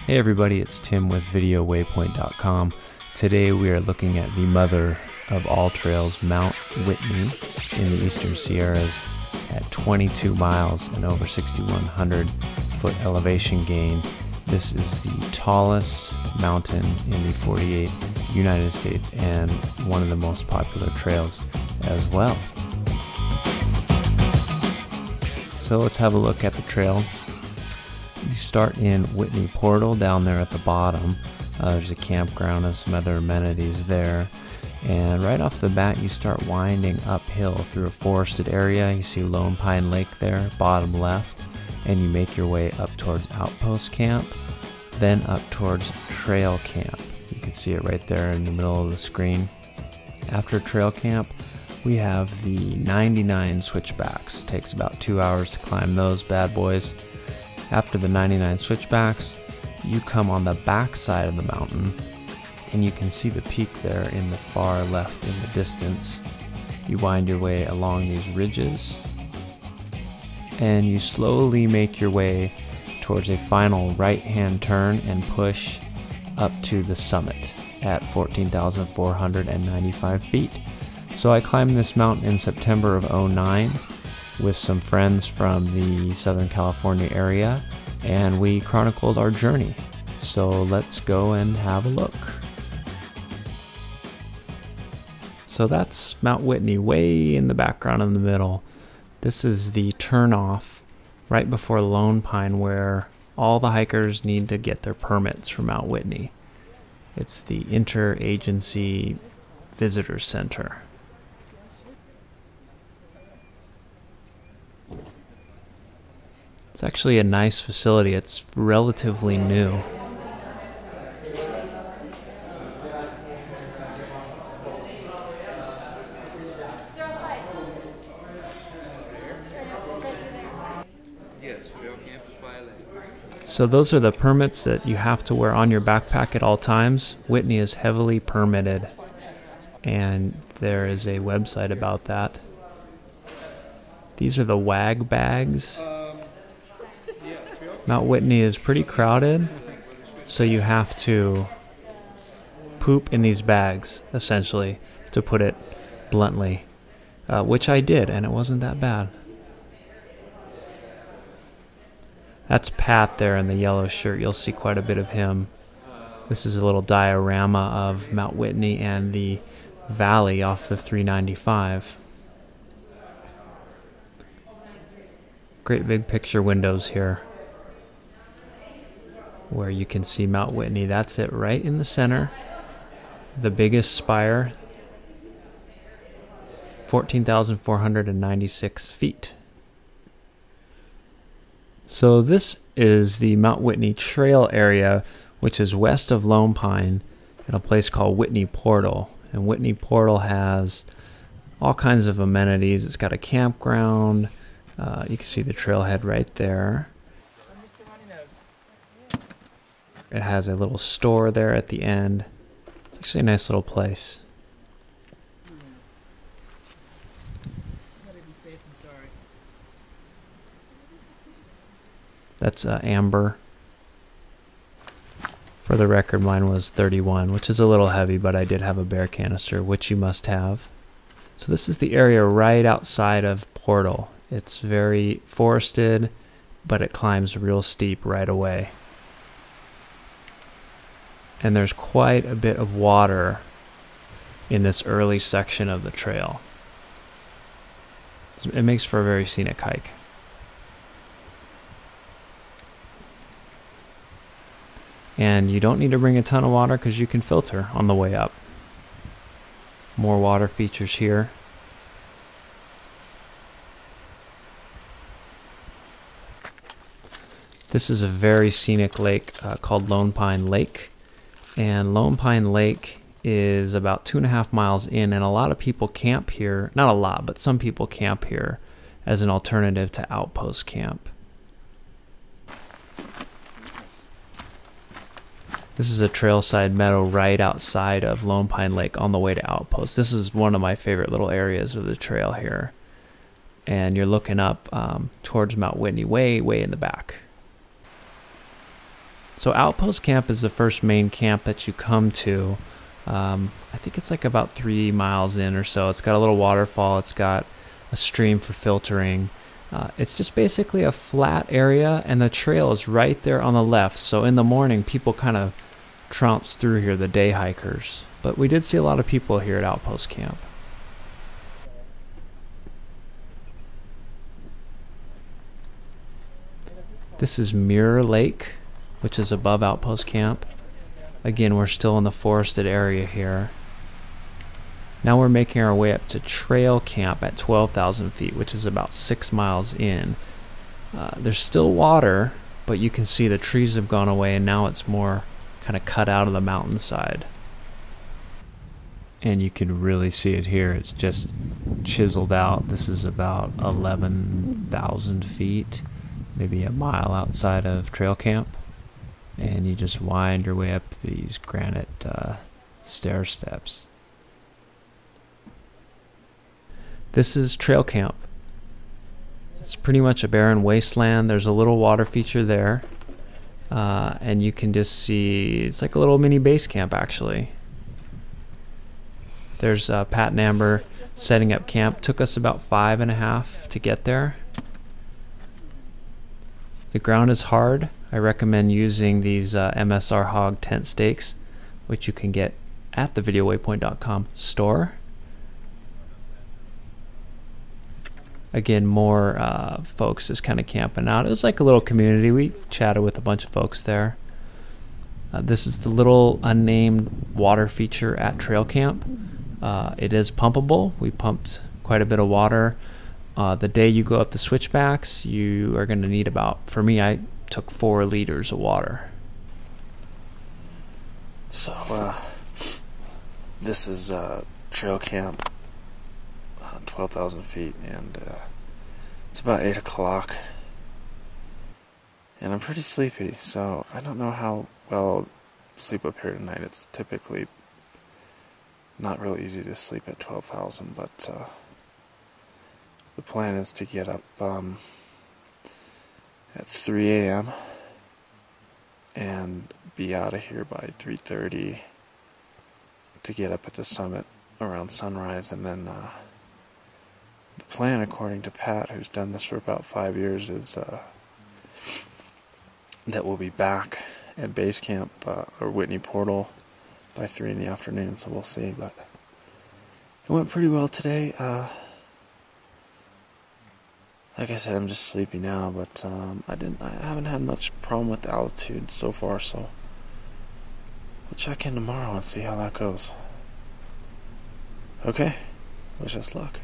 Hey everybody, it's Tim with VideoWaypoint.com. Today we are looking at the mother of all trails, Mount Whitney in the Eastern Sierras at 22 miles and over 6,100 foot elevation gain. This is the tallest mountain in the 48 United States and one of the most popular trails as well. So let's have a look at the trail. You start in Whitney Portal down there at the bottom. There's a campground and some other amenities there. And right off the bat, you start winding uphill through a forested area. You see Lone Pine Lake there, bottom left. And you make your way up towards Outpost Camp, then up towards Trail Camp. You can see it right there in the middle of the screen. After Trail Camp, we have the 99 switchbacks. It takes about 2 hours to climb those bad boys. After the 99 switchbacks, you come on the back side of the mountain and you can see the peak there in the far left in the distance. You wind your way along these ridges and you slowly make your way towards a final right-hand turn and push up to the summit at 14,495 feet. So I climbed this mountain in September of '09 with some friends from the Southern California area, and we chronicled our journey. So let's go and have a look. So that's Mount Whitney way in the background in the middle. This is the turnoff right before Lone Pine where all the hikers need to get their permits for Mount Whitney. It's the Interagency Visitor Center. It's actually a nice facility. It's relatively new. So those are the permits that you have to wear on your backpack at all times. Whitney is heavily permitted, and there is a website about that. These are the WAG bags. Mount Whitney is pretty crowded, so you have to poop in these bags, essentially, to put it bluntly, which I did, and it wasn't that bad. That's Pat there in the yellow shirt. You'll see quite a bit of him. This is a little diorama of Mount Whitney and the valley off the 395. Great big picture windows here, where you can see Mount Whitney. That's it right in the center. The biggest spire, 14,496 feet. So this is the Mount Whitney Trail area, which is west of Lone Pine in a place called Whitney Portal. And Whitney Portal has all kinds of amenities. It's got a campground. You can see the trailhead right there. It has a little store there at the end. It's actually a nice little place. That's amber. For the record, mine was 31, which is a little heavy, but I did have a bear canister, which you must have. So this is the area right outside of Portal. It's very forested, but it climbs real steep right away. And there's quite a bit of water in this early section of the trail. It makes for a very scenic hike. And you don't need to bring a ton of water because you can filter on the way up. More water features here. This is a very scenic lake called Lone Pine Lake. And Lone Pine Lake is about 2.5 miles in, and a lot of people camp here. Not a lot, but some people camp here as an alternative to Outpost Camp. This is a trailside meadow right outside of Lone Pine Lake on the way to Outpost. This is one of my favorite little areas of the trail here. And you're looking up towards Mount Whitney, way in the back. So Outpost Camp is the first main camp that you come to. I think it's like about 3 miles in or so. It's got a little waterfall. It's got a stream for filtering. It's just basically a flat area, and the trail is right there on the left. So in the morning, people kind of trounce through here, the day hikers. But we did see a lot of people here at Outpost Camp. This is Mirror Lake, which is above Outpost Camp. Again, we're still in the forested area here. Now we're making our way up to Trail Camp at 12,000 feet, which is about 6 miles in. There's still water, but you can see the trees have gone away, and now it's more kind of cut out of the mountainside. And you can really see it here. It's just chiseled out. This is about 11,000 feet, maybe a mile outside of Trail Camp. And you just wind your way up these granite stair steps. This is Trail Camp. It's pretty much a barren wasteland. There's a little water feature there. And you can just see, it's like a little mini base camp actually. There's Pat and Amber setting up camp. Took us about 5.5 to get there. The ground is hard. I recommend using these MSR Hog tent stakes, which you can get at the videowaypoint.com store. Again, more folks just kind of camping out. It was like a little community. We chatted with a bunch of folks there. This is the little unnamed water feature at Trail Camp. It is pumpable. We pumped quite a bit of water. The day you go up the switchbacks, you are going to need about, for me, I took 4 liters of water. So, this is Trail Camp, 12,000 feet, and it's about 8 o'clock. And I'm pretty sleepy, so I don't know how well I'll sleep up here tonight. It's typically not real easy to sleep at 12,000, but the plan is to get up at 3 a.m. and be out of here by 3:30 to get up at the summit around sunrise. And then the plan, according to Pat, who's done this for about 5 years, is that we'll be back at base camp or Whitney Portal by 3 in the afternoon, so we'll see. But it went pretty well today. Like I said, I'm just sleepy now, but I haven't had much problem with the altitude so far, so we'll check in tomorrow and see how that goes. Okay, wish us luck.